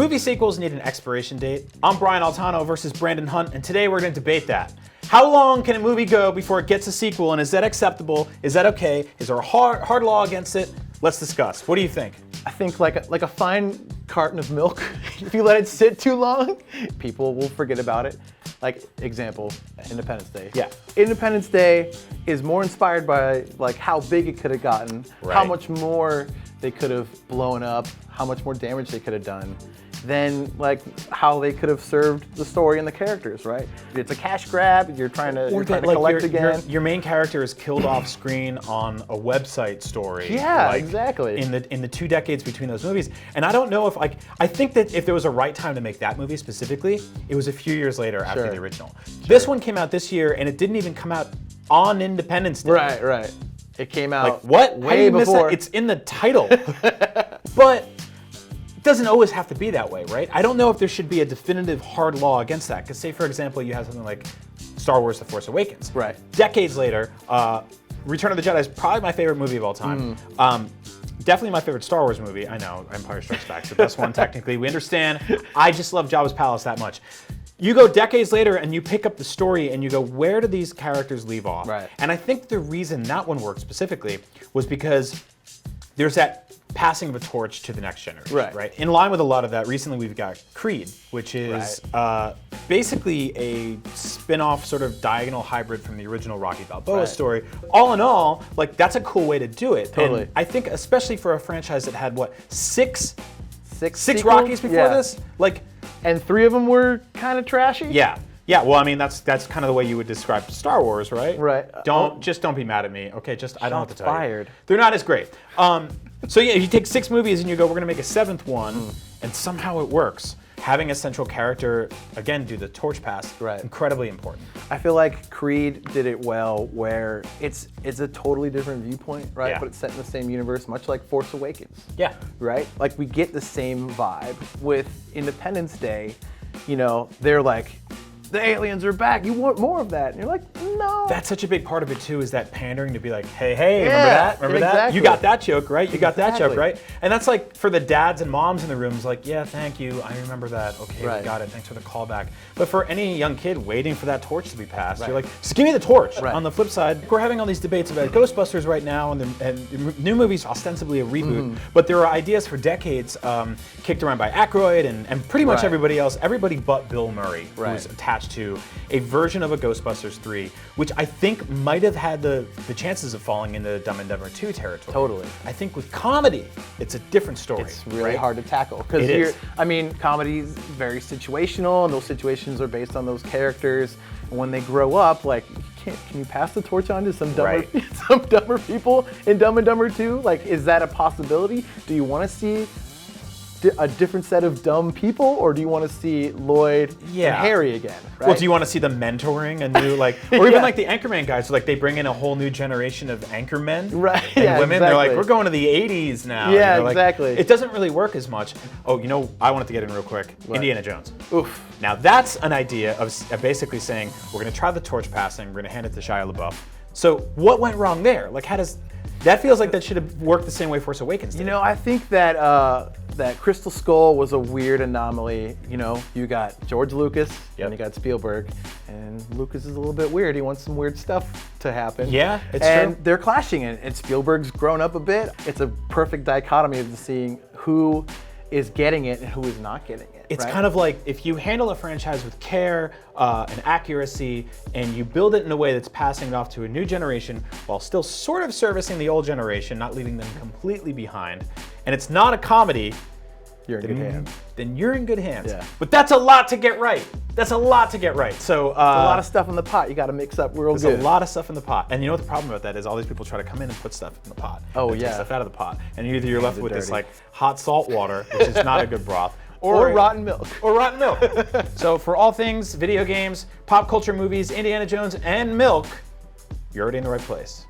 movie sequels need an expiration date? I'm Brian Altano versus Brandon Hunt, and today we're going to debate that. How long can a movie go before it gets a sequel, and is that acceptable? Is that okay? Is there a hard law against it? Let's discuss. What do you think? I think like a fine carton of milk, if you let it sit too long, people will forget about it. Like, example, Independence Day. Yeah. Independence Day is more inspired by like how big it could have gotten, how much more they could have blown up, how much more damage they could have done, than like how they could have served the story and the characters, right? It's a cash grab, you're trying to collect again. Your main character is killed off screen on a website story. Yeah, like, exactly. In the 2 decades between those movies. And I don't know if I think that if there was a right time to make that movie specifically, it was a few years later after the original. This one came out this year and it didn't even come out on Independence Day. Right. It came out like what? way before. It's in the title. But it doesn't always have to be that way, right? I don't know if there should be a definitive hard law against that. Because say, for example, you have something like Star Wars The Force Awakens. Right. Decades later, Return of the Jedi is probably my favorite movie of all time. Definitely my favorite Star Wars movie. I know, Empire Strikes Back's the best one technically. We understand. I just love Jabba's Palace that much. You go decades later and you pick up the story and you go, where do these characters leave off? Right. And I think the reason that one worked specifically was because there's that passing of a torch to the next generation. Right. In line with a lot of that, recently we've got Creed, which is basically a spin-off sort of diagonal hybrid from the original Rocky Balboa story. All in all, like that's a cool way to do it. Totally. And I think especially for a franchise that had what, six sequels? Rockies before this? Like, and 3 of them were kind of trashy? Yeah, well, I mean, that's kind of the way you would describe Star Wars, right? Right. Don't be mad at me. Okay, I don't know what to tell fired. you. They're not as great. So yeah, you take 6 movies and you go, we're gonna make a 7th one, and somehow it works. Having a central character, again, do the torch pass, incredibly important. I feel like Creed did it well where it's a totally different viewpoint, right? But it's set in the same universe, much like Force Awakens. Yeah. Right? Like we get the same vibe. With Independence Day, you know, they're like, the aliens are back, you want more of that. And you're like, no. That's such a big part of it too, is that pandering to be like, hey, remember that? Remember that? You got that joke, right? You got that joke, right? And that's like, for the dads and moms in the rooms, like, yeah, thank you, I remember that. Okay, we got it, thanks for the callback. But for any young kid waiting for that torch to be passed, you're like, just give me the torch. On the flip side, we're having all these debates about Ghostbusters right now, and the new movie's ostensibly a reboot, but there are ideas for decades kicked around by Aykroyd and pretty much everybody else, everybody but Bill Murray, who's attached to a version of a Ghostbusters 3, which I think might have had the chances of falling into Dumb and Dumber 2 territory. Totally. I think with comedy, it's a different story. It's really hard to tackle. Because I mean, comedy is very situational, and those situations are based on those characters. And when they grow up, like, can you pass the torch on to some dumber people in Dumb and Dumber 2? Like, is that a possibility? Do you want to see a different set of dumb people, or do you want to see Lloyd and Harry again? Right? Well, do you want to see them mentoring a new, like, or even like the Anchorman guys, so like they bring in a whole new generation of anchormen and women. Exactly. They're like, we're going to the 80s now. Yeah, like, exactly. It doesn't really work as much. Oh, you know, I wanted to get in real quick. Indiana Jones. Oof. Now that's an idea of basically saying, we're going to try the torch passing, we're going to hand it to Shia LaBeouf. So what went wrong there? Like, that feels like that should have worked the same way Force Awakens did. You know, I think that that Crystal Skull was a weird anomaly. You know, you got George Lucas and you got Spielberg, and Lucas is a little bit weird. He wants some weird stuff to happen. Yeah, it's true. And they're clashing, and Spielberg's grown up a bit. It's a perfect dichotomy of seeing who is getting it and who is not getting it. It's kind of like if you handle a franchise with care and accuracy, and you build it in a way that's passing it off to a new generation while still sort of servicing the old generation, not leaving them completely behind, and it's not a comedy, you're in good hands. Then you're in good hands. Yeah. But that's a lot to get right. That's a lot to get right. So a lot of stuff in the pot you got to mix up real good. There's a lot of stuff in the pot. And you know what the problem about that is? All these people try to come in and put stuff in the pot. Oh, Take stuff out of the pot. And either you're left with dirty. this like hot salt water, which is not a good broth, or rotten milk. Or rotten milk. So for all things video games, pop culture movies, Indiana Jones, and milk, you're already in the right place.